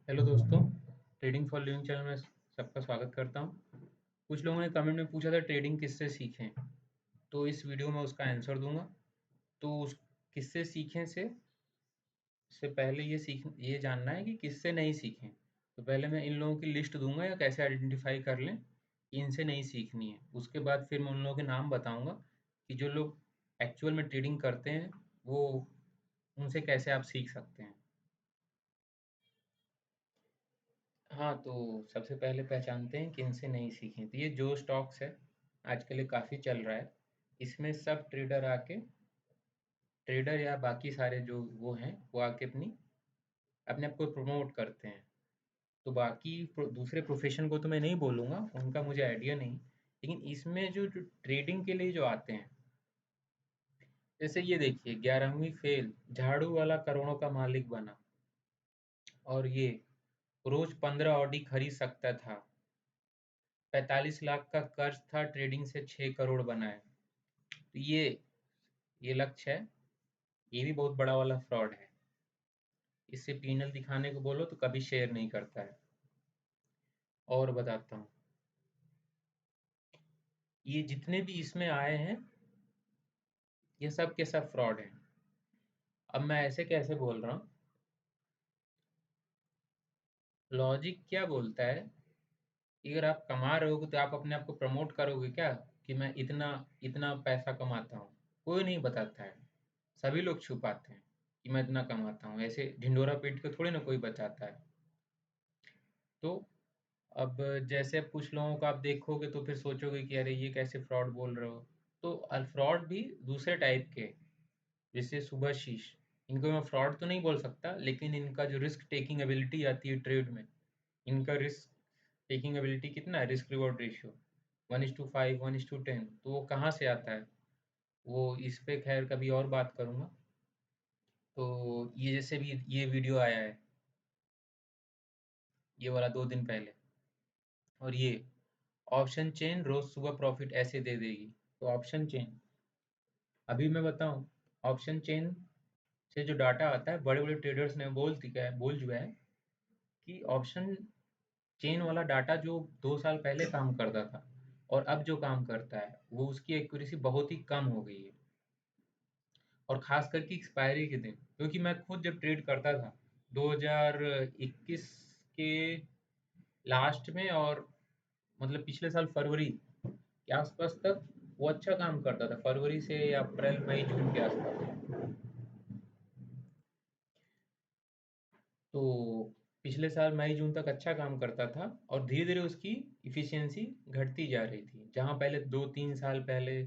Hello दोस्तों, trading for living channel में सबका स्वागत करता हूँ। कुछ लोगों ने कमेंट में पूछा था ट्रेडिंग किससे सीखें, तो इस वीडियो में उसका आंसर दूंगा। तो उस किससे सीखें से पहले ये जानना है कि किससे नहीं सीखें। तो पहले मैं इन लोगों की लिस्ट दूंगा या कैसे आइडेंटिफाई कर लें कि इनसे नहीं सीखनी है। उसके बाद फिर मैं उन लोगों के नाम बताऊंगा कि जो लोग एक्चुअल में ट्रेडिंग करते हैं वो उनसे कैसे आप सीख सकते हैं। हाँ, तो सबसे पहले पहचानते हैं कि इनसे नहीं सीखें। तो ये जो स्टॉक्स है आजकल ये काफ़ी चल रहा है। इसमें सब ट्रेडर आके ट्रेडर या बाकी सारे जो वो हैं वो आके अपने आप को प्रमोट करते हैं। तो बाकी दूसरे प्रोफेशन को तो मैं नहीं बोलूँगा, उनका मुझे आइडिया नहीं। लेकिन इसमें जो ट्रेडिंग के लिए जो आते हैं, जैसे ये देखिए 11वीं फेल, झाड़ू वाला करोड़ों का मालिक बना, और ये रोज 15 ऑडी खरीद सकता था, 45 लाख का कर्ज था, ट्रेडिंग से 6 करोड़ बनाए। तो ये लक्ष्य है। ये भी बहुत बड़ा वाला फ्रॉड है। इससे पीनल दिखाने को बोलो तो कभी शेयर नहीं करता है। और बताता हूँ, ये जितने भी इसमें आए हैं ये सब के सब फ्रॉड हैं। अब मैं ऐसे कैसे बोल रहा हूँ, लॉजिक क्या बोलता है कि अगर आप कमा रहे हो तो आप अपने आप को प्रमोट करोगे क्या कि मैं इतना इतना पैसा कमाता हूँ। कोई नहीं बताता है, सभी लोग छुपाते हैं कि मैं इतना कमाता हूँ। ऐसे ढिंडोरा पीट के थोड़ी ना कोई बताता है। तो अब जैसे अब कुछ लोगों को आप देखोगे तो फिर सोचोगे कि अरे ये कैसे फ्रॉड बोल रहे हो। तो फ्रॉड भी दूसरे टाइप के, जैसे सुभाशीष, इनको मैं फ्रॉड तो नहीं बोल सकता, लेकिन इनका जो रिस्क टेकिंग एबिलिटी आती है ट्रेड में, इनका रिस्क टेकिंग एबिलिटी कितना है, रिस्क रिवॉर्ड रेशियो 1:5 1:10, तो वो कहाँ से आता है, वो इस पे खैर कभी और बात करूँगा। तो ये जैसे भी ये वीडियो आया है, ये वाला 2 दिन पहले, और ये ऑप्शन चेन रोज सुबह प्रॉफिट ऐसे दे देगी। तो ऑप्शन चेन, अभी मैं बताऊं, ऑप्शन चेन से जो डाटा आता है, बड़े बड़े ट्रेडर्स ने बोल चुका है कि ऑप्शन चेन वाला डाटा जो 2 साल पहले काम करता था और अब जो काम करता है वो उसकी एक्यूरेसी बहुत ही कम हो गई है। और खास करके एक्सपायरी के दिन, क्योंकि मैं खुद जब ट्रेड करता था 2021 के लास्ट में, और मतलब पिछले साल फरवरी के आसपास तक वो अच्छा काम करता था, फरवरी से या अप्रैल मई जून के आसपास। तो पिछले साल मई जून तक अच्छा काम करता था और धीरे धीरे उसकी इफ़िशियंसी घटती जा रही थी। जहाँ पहले 2-3 साल पहले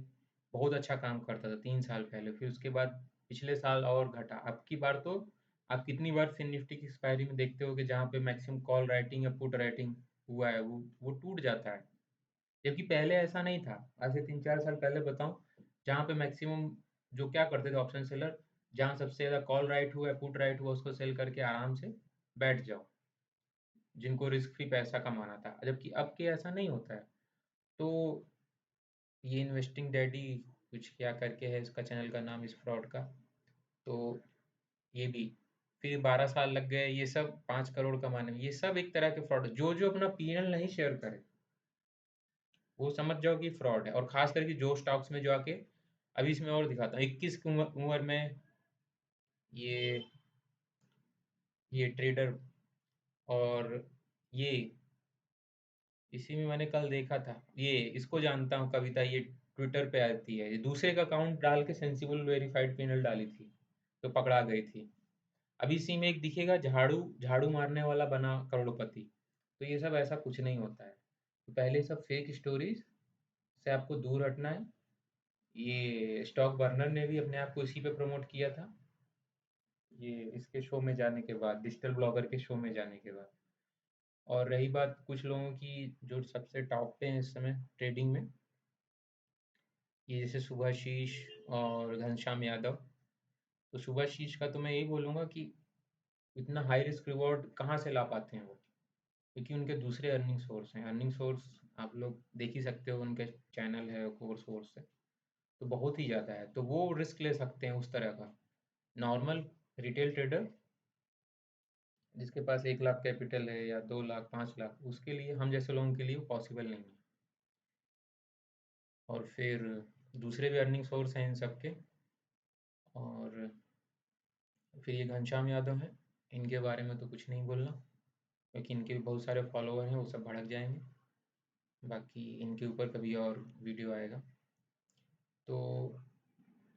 बहुत अच्छा काम करता था, 3 साल पहले, फिर उसके बाद पिछले साल और घटा। अब की बार तो आप कितनी बार फिर निफ्टी की एक्सपायरी में देखते हो कि जहाँ पे मैक्सिमम कॉल राइटिंग या पुट राइटिंग हुआ है वो टूट जाता है। जबकि पहले ऐसा नहीं था। आज से 3-4 साल पहले बताऊं, जहाँ पे मैक्सिमम जो क्या करते थे ऑप्शन सेलर, जहाँ सबसे ज़्यादा कॉल राइट हुआ है पुट राइट हुआ उसको सेल करके आराम से बैठ जाओ, जिनको रिस्क फ्री पैसा कमाना था। जबकि अब के ऐसा नहीं होता है। तो ये इन्वेस्टिंग डैडी कुछ क्या करके है इसका चैनल का नाम, इस फ्रॉड का। तो ये भी फिर 12 साल लग गए ये सब 5 करोड़ कमाने में। ये सब एक तरह के फ्रॉड, जो जो अपना पीएनएल नहीं शेयर करे वो समझ जाओ कि फ्रॉड है। और खास करके जो स्टॉक्स में जो आके, अभी इसमें और दिखाता हूँ, 21 की उम्र में ये ये ट्रेडर, और ये इसी में मैंने कल देखा था, ये इसको जानता हूँ, कविता, ये ट्विटर पे आती है, ये दूसरे का अकाउंट डाल के सेंसिबल वेरीफाइड पेनल डाली थी तो पकड़ा गई थी। अभी इसी में एक दिखेगा, झाड़ू झाड़ू मारने वाला बना करोड़पति। तो ये सब ऐसा कुछ नहीं होता है। तो पहले सब फेक स्टोरीज से आपको दूर हटना है। ये स्टॉक बर्नर ने भी अपने आप को इसी पे प्रमोट किया था, ये इसके शो में जाने के बाद, डिजिटल ब्लॉगर के शो में जाने के बाद। और रही बात कुछ लोगों की जो सबसे टॉप पे हैं इस समय ट्रेडिंग में, ये जैसे सुभाशीष और घनश्याम यादव। तो सुभाशीष का तो मैं यही बोलूँगा कि इतना हाई रिस्क रिवॉर्ड कहाँ से ला पाते हैं वो, क्योंकि उनके दूसरे अर्निंग सोर्स हैं। अर्निंग सोर्स आप लोग देख ही सकते हो, उनके चैनल है, कोर सोर्स है, तो बहुत ही ज़्यादा है। तो वो रिस्क ले सकते हैं उस तरह का। नॉर्मल रिटेल ट्रेडर जिसके पास 1 लाख कैपिटल है या 2 लाख 5 लाख, उसके लिए, हम जैसे लोगों के लिए वो पॉसिबल नहीं है। और फिर दूसरे भी अर्निंग सोर्स हैं इन सब के। और फिर ये घनश्याम यादव हैं, इनके बारे में तो कुछ नहीं बोलना, क्योंकि इनके भी बहुत सारे फॉलोअर हैं, वो सब भड़क जाएंगे। बाकी इनके ऊपर कभी और वीडियो आएगा। तो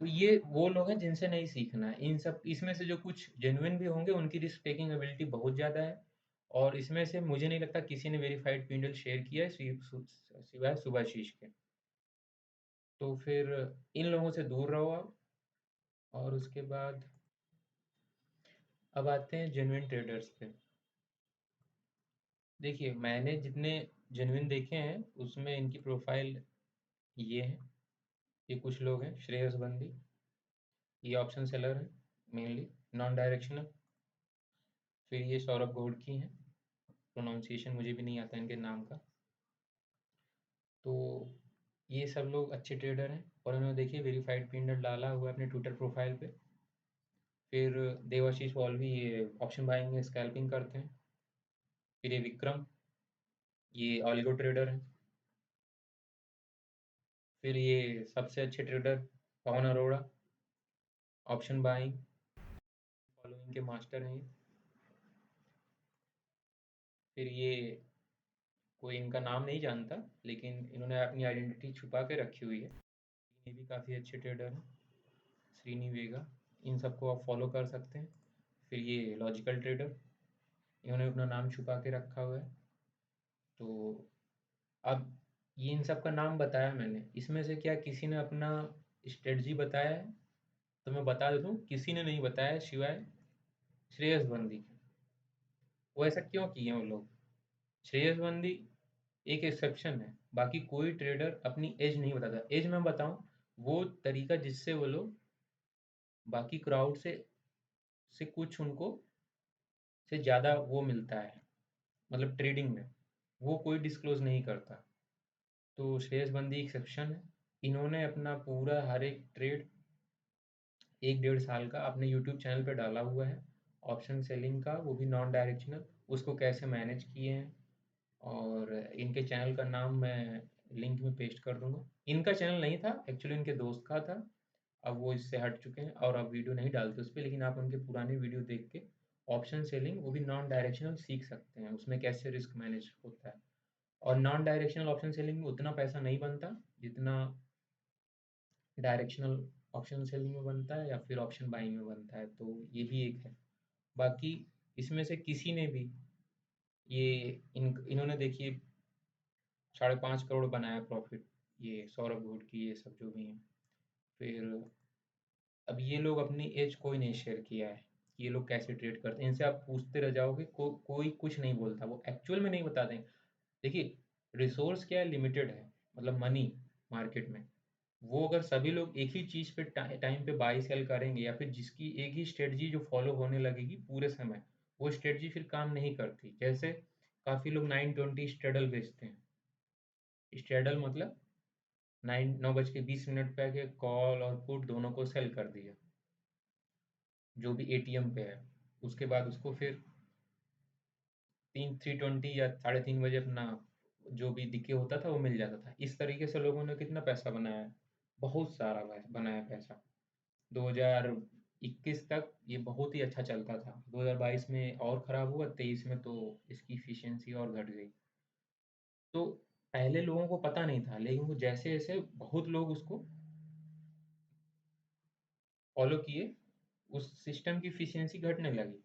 ये वो लोग हैं जिनसे नहीं सीखना है। इन सब इसमें से जो कुछ जेन्युइन भी होंगे, उनकी रिस्क टेकिंग एबिलिटी बहुत ज़्यादा है। और इसमें से मुझे नहीं लगता किसी ने वेरीफाइड पिंडल शेयर किया है सिवाय सुभाशीष के। तो फिर इन लोगों से दूर रहो आप। और उसके बाद अब आते हैं जेन्युइन ट्रेडर्स पे। देखिए, मैंने जितने जेन्युइन देखे हैं उसमें इनकी प्रोफाइल ये है। ये कुछ लोग हैं, श्रेयस बंदी, ये ऑप्शन सेलर है मेनली, नॉन डायरेक्शनल। फिर ये सौरभ घोड़की हैं, प्रोनाउंसिएशन मुझे भी नहीं आता इनके नाम का। तो ये सब लोग अच्छे ट्रेडर हैं, और उन्होंने देखिए वेरीफाइड पिंडल डाला हुआ है अपने ट्विटर प्रोफाइल पे। फिर देवाशीष वॉल्वी, ये ऑप्शन बाइंग में स्कैल्पिंग करते हैं। फिर ये विक्रम, ये ऑलिगो ट्रेडर हैं। फिर ये सबसे अच्छे trader Pawan Arora, option buying following के मास्टर हैं ये। फिर ये कोई इनका नाम नहीं जानता, लेकिन इन्होंने अपनी आइडेंटिटी छुपा के रखी हुई है। ये भी काफ़ी अच्छे ट्रेडर हैं, श्रीनी वेगा, इन सबको आप फॉलो कर सकते हैं। फिर ये लॉजिकल ट्रेडर, इन्होंने अपना नाम छुपा के रखा हुआ है। तो अब ये इन सब का नाम बताया मैंने, इसमें से क्या किसी ने अपना स्ट्रेटजी बताया है? तो मैं बता देता हूँ, किसी ने नहीं बताया सिवाय श्रेयस बंदी के। वो ऐसा क्यों किए हैं वो लोग? श्रेयस बंदी एक एक्सेप्शन है, बाकी कोई ट्रेडर अपनी एज नहीं बताता। एज मैं बताऊं, वो तरीका जिससे वो लोग बाकी क्राउड से कुछ उनको से ज़्यादा वो मिलता है, मतलब ट्रेडिंग में वो कोई डिस्क्लोज नहीं करता। तो श्रेयस बंदी एक्सेप्शन है। इन्होंने अपना पूरा हर एक ट्रेड 1 डेढ़ साल का अपने यूट्यूब चैनल पे डाला हुआ है, ऑप्शन सेलिंग का, वो भी नॉन डायरेक्शनल, उसको कैसे मैनेज किए हैं। और इनके चैनल का नाम मैं लिंक में पेस्ट कर दूंगा। इनका चैनल नहीं था एक्चुअली, इनके दोस्त का था। अब वो इससे हट चुके हैं और अब वीडियो नहीं डालते उस पर, लेकिन आप उनके पुराने वीडियो देख के ऑप्शन सेलिंग, वो भी नॉन डायरेक्शनल, सीख सकते हैं उसमें कैसे रिस्क मैनेज होता है। और नॉन डायरेक्शनल ऑप्शन सेलिंग में उतना पैसा नहीं बनता जितना डायरेक्शनल ऑप्शन सेलिंग में बनता है या फिर ऑप्शन बाइंग में बनता है। तो ये भी एक है। बाकी इसमें से किसी ने भी ये इन्होंने देखिए 5.5 करोड़ बनाया प्रॉफिट, ये सौरभ घोट की, ये सब जो भी हैं। फिर अब ये लोग अपनी एज कोई नहीं शेयर किया है कि ये लोग कैसे ट्रेड करते हैं। इनसे आप पूछते रह जाओगे, कोई कुछ नहीं बोलता, वो एक्चुअल में नहीं बताते हैं। देखिए, रिसोर्स क्या है, लिमिटेड है, मतलब मनी मार्केट में। वो अगर सभी लोग एक ही चीज़ पे टाइम पे बाई सेल करेंगे, या फिर जिसकी एक ही स्ट्रेटजी जो फॉलो होने लगेगी पूरे समय, वो स्ट्रेटजी फिर काम नहीं करती। जैसे काफ़ी लोग 920 स्ट्रेडल बेचते हैं। स्ट्रेडल मतलब 9:20 पे आके कॉल और पुट दोनों को सेल कर दिया, जो भी एटीएम पे है। उसके बाद उसको फिर 3:20 या 3:30 बजे अपना जो भी दिखे होता था वो मिल जाता था। इस तरीके से लोगों ने कितना पैसा बनाया है, बहुत सारा बनाया पैसा। 2021 तक ये बहुत ही अच्छा चलता था, 2022 में और ख़राब हुआ, 23 में तो इसकी इफिशियंसी और घट गई। तो पहले लोगों को पता नहीं था, लेकिन वो जैसे-जैसे बहुत लोग उसको फॉलो किए, उस सिस्टम की इफिशियंसी घटने लगी।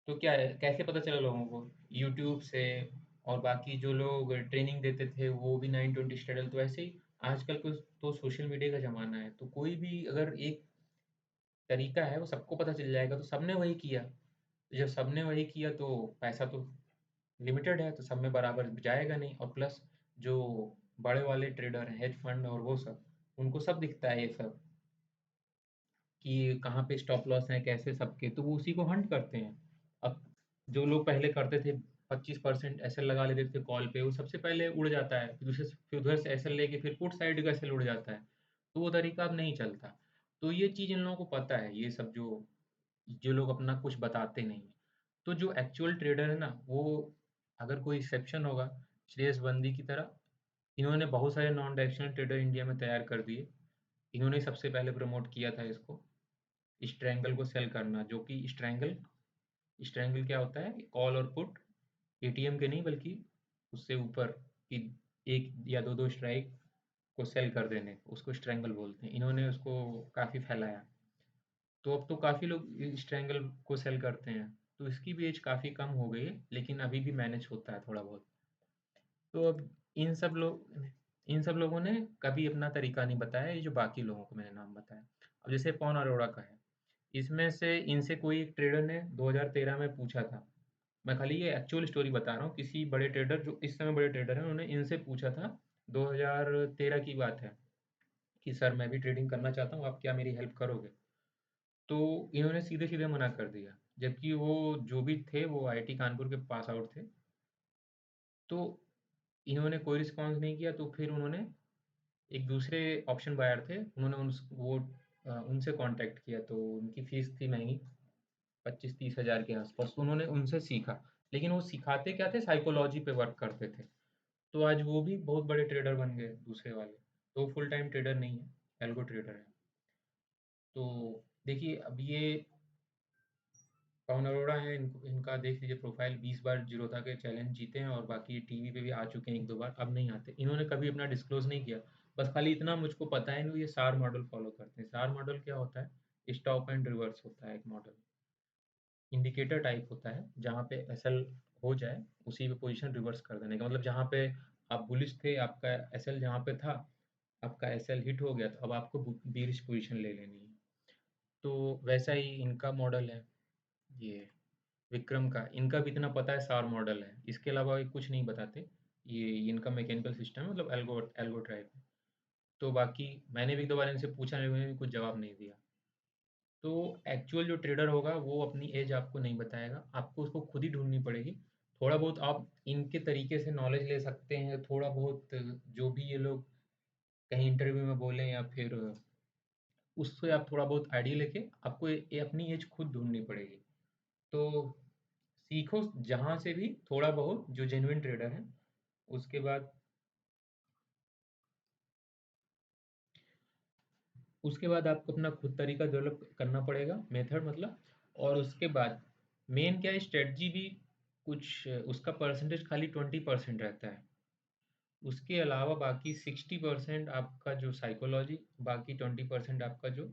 तो क्या है, कैसे पता चला लोगों को? यूट्यूब से। और बाकी जो लोग ट्रेनिंग देते थे वो भी 920 स्ट्रगल। तो ऐसे ही आजकल को तो सोशल मीडिया का ज़माना है, तो कोई भी अगर एक तरीका है वो सबको पता चल जाएगा, तो सबने वही किया। तो जब सबने वही किया तो पैसा तो लिमिटेड है, तो सब में बराबर जाएगा नहीं। और प्लस जो बड़े वाले ट्रेडर हैं, हेज फंड और वो सब, उनको सब दिखता है ये सब, कि कहाँ पे स्टॉप लॉस है कैसे सबके, तो वो उसी को हंट करते हैं। अब जो लोग पहले करते थे 25% एसएल लगा लेते थे कॉल पे, वो सबसे पहले उड़ जाता है, फिर उधर से एसएल लेके फिर पुट साइड का एसएल उड़ जाता है। तो वो तरीका अब नहीं चलता। तो ये चीज़ इन लोगों को पता है, ये सब जो जो लोग अपना कुछ बताते नहीं हैं। तो जो एक्चुअल ट्रेडर है ना, वो अगर कोई एक्सेप्शन होगा श्रेयस बंदी की तरह, इन्होंने बहुत सारे नॉन डायरेक्शनल ट्रेडर इंडिया में तैयार कर दिए। इन्होंने सबसे पहले प्रमोट किया था इसको, स्ट्रैंगल को सेल करना, जो कि स्ट्रैंगल स्ट्रैंगल क्या होता है, कॉल और पुट, एटीएम के नहीं बल्कि उससे ऊपर कि एक या दो दो स्ट्राइक को सेल कर देने, उसको स्ट्रैंगल बोलते हैं। इन्होंने उसको काफ़ी फैलाया, तो अब तो काफ़ी लोग स्ट्रैंगल को सेल करते हैं। तो इसकी भी एज काफ़ी कम हो गई है, लेकिन अभी भी मैनेज होता है थोड़ा बहुत। तो अब इन सब लोगों ने कभी अपना तरीका नहीं बताया, ये जो बाकी लोगों को मैंने नाम बताया। अब जैसे पवन अरोड़ा का है, इसमें से इनसे कोई एक ट्रेडर ने 2013 में पूछा था। मैं खाली ये एक्चुअल स्टोरी बता रहा हूँ, किसी बड़े ट्रेडर जो इस समय बड़े ट्रेडर हैं, उन्होंने इनसे पूछा था, 2013 की बात है, कि सर मैं भी ट्रेडिंग करना चाहता हूँ, आप क्या मेरी हेल्प करोगे? तो इन्होंने सीधे-सीधे मना कर दिया। जबकि वो जो भी थे वो आईआईटी कानपुर के पास आउट थे। तो इन्होंने कोई रिस्पॉन्स नहीं किया, तो फिर उन्होंने एक दूसरे ऑप्शन बायर थे, उन्होंने उनसे कॉन्टैक्ट किया, तो उनकी फ़ीस थी महँगी, 25-30 हज़ार के आसपास। तो उन्होंने उनसे सीखा, लेकिन वो सिखाते क्या थे, साइकोलॉजी पे वर्क करते थे। तो आज वो भी बहुत बड़े ट्रेडर बन गए दूसरे वाले। तो फुल टाइम ट्रेडर नहीं है, एल्गो ट्रेडर है। तो देखिए अब ये पवन अरोड़ा हैं, इनका देख लीजिए प्रोफाइल, 20 बार जीरोधा के चैलेंज जीते हैं, और बाकी टीवी पे भी आ चुके हैं 1-2 बार, अब नहीं आते। इन्होंने कभी अपना डिस्क्लोज़ नहीं किया। बस खाली इतना मुझको पता है, इन्हों ये सार मॉडल फ़ॉलो करते हैं। सार मॉडल क्या होता है? स्टॉप एंड रिवर्स होता है एक मॉडल। इंडिकेटर टाइप होता है, जहाँ पे एसएल हो जाए, उसी पे पोज़ीशन रिवर्स कर देने का। मतलब जहाँ पे आप बुलिश थे, आपका एसएल जहाँ पे था, आपका एसएल हिट हो गया, तो अब आपको बीरिश पोज़ीशन ले लेनी है। तो वैसा ही इनका मॉडल है, ये विक्रम का। इनका भी इतना पता है, सार मॉडल है, इसके अलावा ये कुछ नहीं बताते। ये इनका मैकेनिकल सिस्टम है, मतलब एल्गो एल्गो टाइप है। तो बाकी मैंने भी एक दो बार इनसे पूछा, इन्होंने भी कुछ जवाब नहीं दिया। तो एक्चुअल जो ट्रेडर होगा वो अपनी एज आपको नहीं बताएगा, आपको उसको खुद ही ढूंढनी पड़ेगी। थोड़ा बहुत आप इनके तरीके से नॉलेज ले सकते हैं, थोड़ा बहुत जो भी ये लोग कहीं इंटरव्यू में बोलें, या फिर उससे आप थोड़ा बहुत आइडिया लेके आपको ये अपनी एज खुद ढूंढनी पड़ेगी। तो सीखो जहाँ से भी थोड़ा बहुत, जो जेन्युइन ट्रेडर हैं। उसके बाद आपको अपना खुद तरीका डेवलप करना पड़ेगा, मेथड मतलब। और उसके बाद मेन क्या है, स्ट्रेटजी भी कुछ उसका परसेंटेज खाली 20% रहता है। उसके अलावा बाकी 60% आपका जो साइकोलॉजी, बाकी 20% आपका जो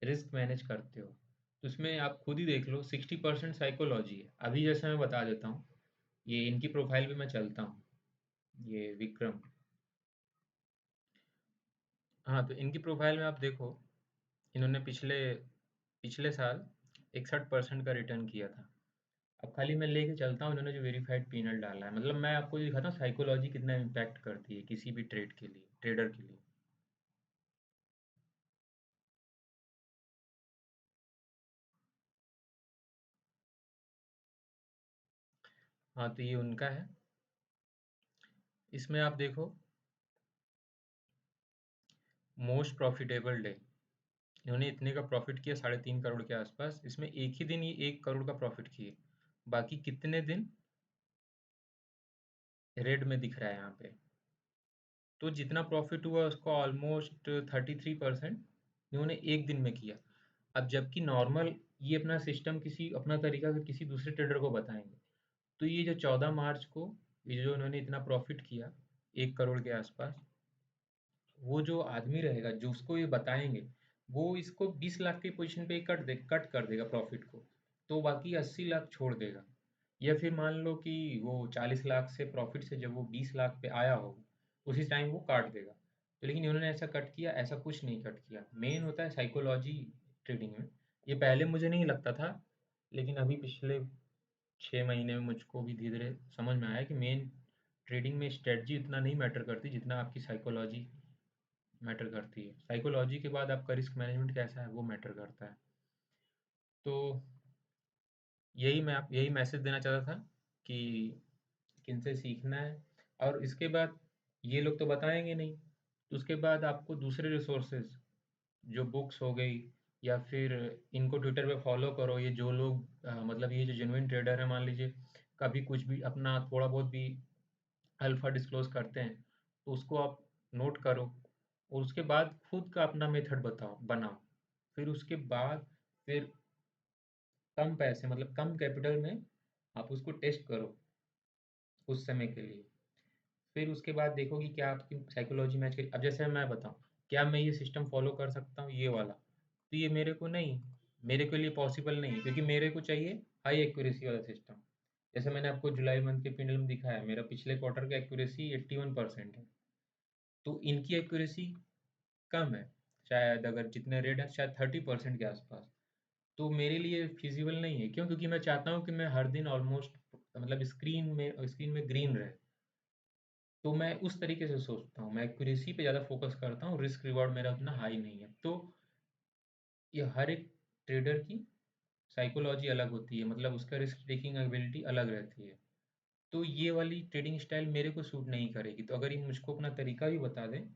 रिस्क मैनेज करते हो। तो इसमें आप खुद ही देख लो, 60% साइकोलॉजी है। अभी जैसे मैं बता देता हूँ, ये इनकी प्रोफाइल पे मैं चलता हूँ, ये विक्रम। हाँ, तो इनकी प्रोफाइल में आप देखो, इन्होंने पिछले पिछले साल 61% का रिटर्न किया था। अब खाली मैं लेके चलता हूँ, इन्होंने जो वेरीफाइड पीनल डाला है, मतलब मैं आपको ये दिखाता हूँ साइकोलॉजी कितना इम्पैक्ट करती है किसी भी ट्रेड के लिए, ट्रेडर के लिए। हाँ, तो ये उनका है। इसमें आप देखो, मोस्ट प्रॉफिटेबल डे, इन्होंने इतने का प्रॉफिट किया, 3.5 करोड़ के आसपास। इसमें एक ही दिन ये 1 करोड़ का प्रॉफिट किए, बाकी कितने दिन रेड में दिख रहा है यहाँ पे। तो जितना प्रॉफिट हुआ उसका ऑलमोस्ट 33% इन्होंने एक दिन में किया। अब जबकि नॉर्मल ये अपना सिस्टम, किसी अपना तरीका अगर किसी दूसरे ट्रेडर को बताएंगे, तो ये जो 14 मार्च को ये जो इन्होंने इतना प्रॉफिट किया 1 करोड़ के आसपास, वो जो आदमी रहेगा जो उसको ये बताएंगे, वो इसको 20 लाख की पोजीशन पे कट कर देगा प्रॉफिट को, तो बाकी 80 लाख छोड़ देगा। या फिर मान लो कि वो 40 लाख से प्रॉफिट से जब वो 20 लाख पे आया हो, उसी टाइम वो काट देगा। तो लेकिन इन्होंने ऐसा कट किया, ऐसा कुछ नहीं कट किया। मेन होता है साइकोलॉजी ट्रेडिंग में। ये पहले मुझे नहीं लगता था, लेकिन अभी पिछले 6 महीने में मुझको भी धीरे धीरे समझ में आया कि मेन ट्रेडिंग में स्ट्रेटजी उतना नहीं मैटर करती, जितना आपकी साइकोलॉजी मैटर करती है। साइकोलॉजी के बाद आपका रिस्क मैनेजमेंट कैसा है वो मैटर करता है। तो यही मैसेज देना चाहता था कि किनसे सीखना है। और इसके बाद ये लोग तो बताएंगे नहीं, तो उसके बाद आपको दूसरे रिसोर्सेज, जो बुक्स हो गई, या फिर इनको ट्विटर पे फॉलो करो। ये जो लोग मतलब ये जो जेन्युइन ट्रेडर है, मान लीजिए कभी कुछ भी अपना थोड़ा बहुत भी अल्फा डिस्क्लोज करते हैं, तो उसको आप नोट करो और उसके बाद खुद का अपना मेथड बताओ बनाओ। फिर उसके बाद फिर कम पैसे मतलब कम कैपिटल में आप उसको टेस्ट करो कुछ समय के लिए। फिर उसके बाद देखो कि क्या आपकी साइकोलॉजी मैच करी। अब जैसे मैं बताऊँ, क्या मैं ये सिस्टम फ़ॉलो कर सकता हूँ ये वाला? तो ये मेरे को नहीं, मेरे के लिए पॉसिबल नहीं है, क्योंकि मेरे को चाहिए हाई एक्यूरेसी वाला सिस्टम। जैसे मैंने आपको जुलाई मंथ के पेंडुलम में दिखाया, मेरा पिछले क्वार्टर का एक्यूरेसी 81% है। तो इनकी एक्यूरेसी कम है, शायद अगर जितने रेट हैं शायद 30% के आसपास। तो मेरे लिए फिजिबल नहीं है। क्यों? क्योंकि मैं चाहता हूँ कि मैं हर दिन ऑलमोस्ट मतलब स्क्रीन में ग्रीन रहे। तो मैं उस तरीके से सोचता हूँ, मैं एक्यूरेसी पे ज़्यादा फोकस करता हूँ, रिस्क रिवॉर्ड मेरा उतना हाई नहीं है। तो ये हर एक ट्रेडर की साइकोलॉजी अलग होती है, मतलब उसका रिस्क टेकिंग एबिलिटी अलग रहती है। तो ये वाली ट्रेडिंग स्टाइल मेरे को सूट नहीं करेगी। तो अगर ये मुझको अपना तरीका भी बता दें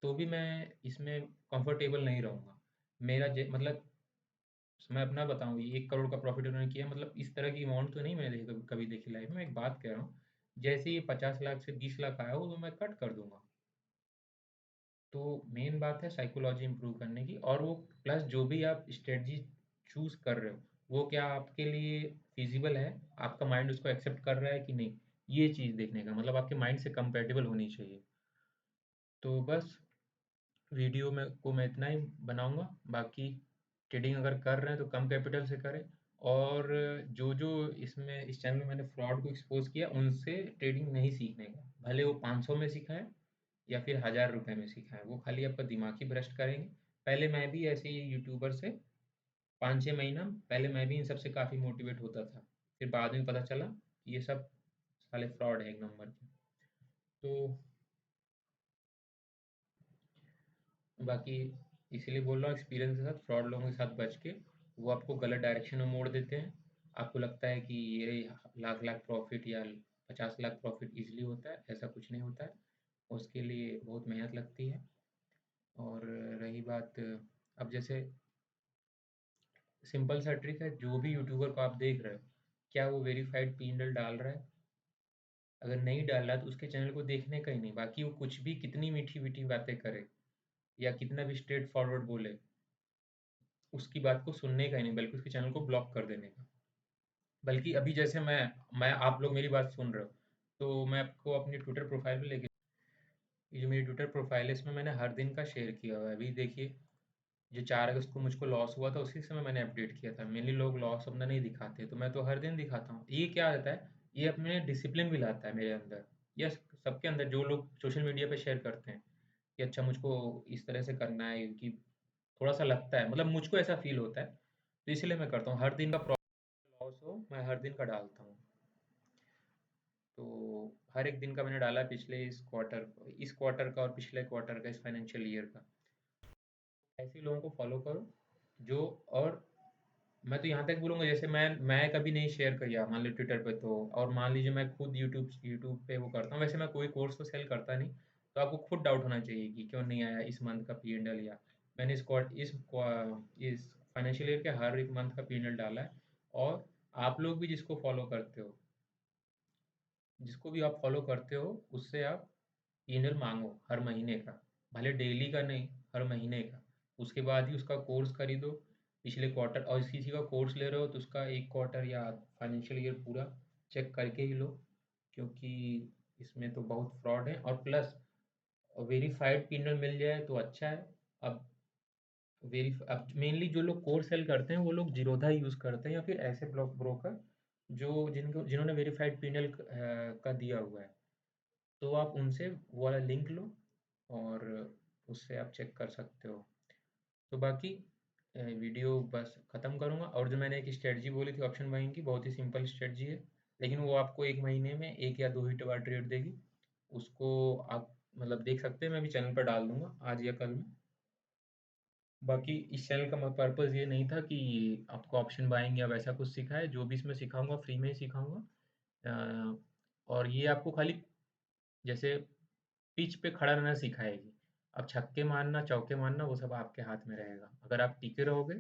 तो भी मैं इसमें कंफर्टेबल नहीं रहूँगा। मेरा मतलब मैं अपना बताऊँ, ये 1 करोड़ का प्रॉफिट उन्होंने किया, मतलब इस तरह की अमाउंट तो नहीं मैंने देखी कभी कभी देखी लाइफ में। एक बात कह रहा हूँ, जैसे ये 50 लाख से 20 लाख आया हो तो मैं कट कर दूंगा। तो मेन बात है साइकोलॉजी इंप्रूव करने की, और वो प्लस जो भी आप स्ट्रेटजी चूज कर रहे हो वो क्या आपके लिए फिजिबल है, आपका माइंड उसको एक्सेप्ट कर रहा है कि नहीं, ये चीज़ देखने का मतलब आपके माइंड से कंपेटेबल होनी चाहिए। तो बस वीडियो में को मैं इतना ही बनाऊंगा। बाकी ट्रेडिंग अगर कर रहे हैं तो कम कैपिटल से करें। और जो जो इसमें इस चैनल में मैंने फ्रॉड को एक्सपोज किया उनसे ट्रेडिंग नहीं सीखने का, भले वो 500 में सिखाएं या फिर 1000 रुपये में सिखाएं, वो खाली आपका दिमाग ही भ्रष्ट करेंगे। पहले मैं भी ऐसे ही यूट्यूबर से 5-6 महीना पहले मैं भी इन सब से काफ़ी मोटिवेट होता था। फिर बाद में पता चला कि ये सब साले फ्रॉड है एक नंबर के। तो बाकी इसीलिए बोल रहा हूँ, एक्सपीरियंस के साथ फ्रॉड लोगों के साथ बच के, वो आपको गलत डायरेक्शन में मोड़ देते हैं। आपको लगता है कि ये लाख लाख प्रॉफिट या 50 लाख प्रॉफिट इजीली होता है, ऐसा कुछ नहीं होता है। उसके लिए बहुत मेहनत लगती है। और रही बात, अब जैसे सिंपल सा ट्रिक है, जो भी यूट्यूबर को आप देख रहे हो क्या वो वेरीफाइड पी&एल डाल रहा है? अगर नहीं डाल रहा है तो उसके चैनल को देखने का ही नहीं। बाकी वो कुछ भी कितनी मीठी मीठी बातें करे या कितना भी स्ट्रेट फॉरवर्ड बोले, उसकी बात को सुनने का ही नहीं, बल्कि उसके चैनल को ब्लॉक कर देने का। बल्कि अभी जैसे मैं आप लोग मेरी बात सुन रहे हो, तो मैं आपको अपनी ट्विटर प्रोफाइल पे लेके, ये जो मेरी ट्विटर प्रोफाइल है इसमें मैंने हर दिन का शेयर किया हुआ है। अभी देखिए, जो 4 अगस्त को मुझको लॉस हुआ था उसी समय मैंने अपडेट किया था। मेनली लोग लॉस अपना नहीं दिखाते, तो मैं तो हर दिन दिखाता हूँ। ये क्या रहता है, ये अपने डिसिप्लिन भी लाता है मेरे अंदर या सबके अंदर जो लोग सोशल मीडिया पे शेयर करते हैं कि अच्छा मुझको इस तरह से करना है, कि थोड़ा सा लगता है, मतलब मुझको ऐसा फील होता है। तो इसलिए मैं करता हूँ, हर दिन का लॉस हो मैं हर दिन का डालता हूँ। तो हर एक दिन का मैंने डाला है, पिछले इस क्वार्टर का और पिछले क्वार्टर का, इस फाइनेंशियल ईयर का। ऐसे लोगों को फॉलो करो जो, और मैं तो यहाँ तक बोलूँगा, जैसे मैं कभी नहीं शेयर किया मान लीजिए ट्विटर पे, तो और मान लीजिए मैं खुद यूट्यूब पे वो करता हूँ। वैसे मैं कोई कोर्स तो सेल करता नहीं, तो आपको खुद डाउट होना चाहिए कि क्यों नहीं आया इस मंथ का पी&एल, या मैंने इस फाइनेंशियल ईयर के हर एक मंथ का पी&एल डाला है। और आप लोग भी जिसको भी आप फॉलो करते हो उससे आप पी&एल मांगो हर महीने का, भले डेली का नहीं, हर महीने का। उसके बाद ही उसका कोर्स खरीदो पिछले क्वार्टर, और किसी का कोर्स ले रहे हो तो उसका एक क्वार्टर या फाइनेंशियल ईयर पूरा चेक करके ही लो, क्योंकि इसमें तो बहुत फ्रॉड है। और प्लस वेरीफाइड पी&एल मिल जाए तो अच्छा है। अब अब मेनली जो लोग कोर्स सेल करते हैं वो लोग जीरोधा यूज़ करते हैं या फिर ऐसे ब्रोकर जो जिन्होंने वेरीफाइड पी&एल का दिया हुआ है। तो आप उनसे वो वाला लिंक लो और उससे आप चेक कर सकते हो। तो बाकी वीडियो बस ख़त्म करूँगा। और जो मैंने एक स्ट्रेटजी बोली थी ऑप्शन बाइंग की, बहुत ही सिंपल स्ट्रेटजी है, लेकिन वो आपको 1 महीने में 1 या 2 ही बार ट्रेड देगी। उसको आप मतलब देख सकते हैं, मैं भी चैनल पर डाल दूंगा आज या कल में। बाकी इस चैनल का पर्पज़ ये नहीं था कि आपको ऑप्शन बाइंग या वैसा कुछ सिखाए। जो भी इसमें सिखाऊंगा फ्री में ही सिखाऊंगा। और ये आपको खाली जैसे पिच पे खड़ा रहना सिखाएगी। अब छक्के मारना, चौके मारना वो सब आपके हाथ में रहेगा। अगर आप टिके रहोगे,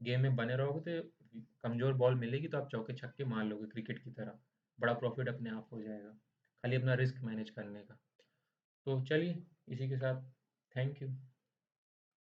गेम में बने रहोगे तो कमज़ोर बॉल मिलेगी तो आप चौके-छक्के मार लोगे क्रिकेट की तरह। बड़ा प्रॉफ़िट अपने आप हो जाएगा। खाली अपना रिस्क मैनेज करने का। तो चलिए इसी के साथ थैंक यू।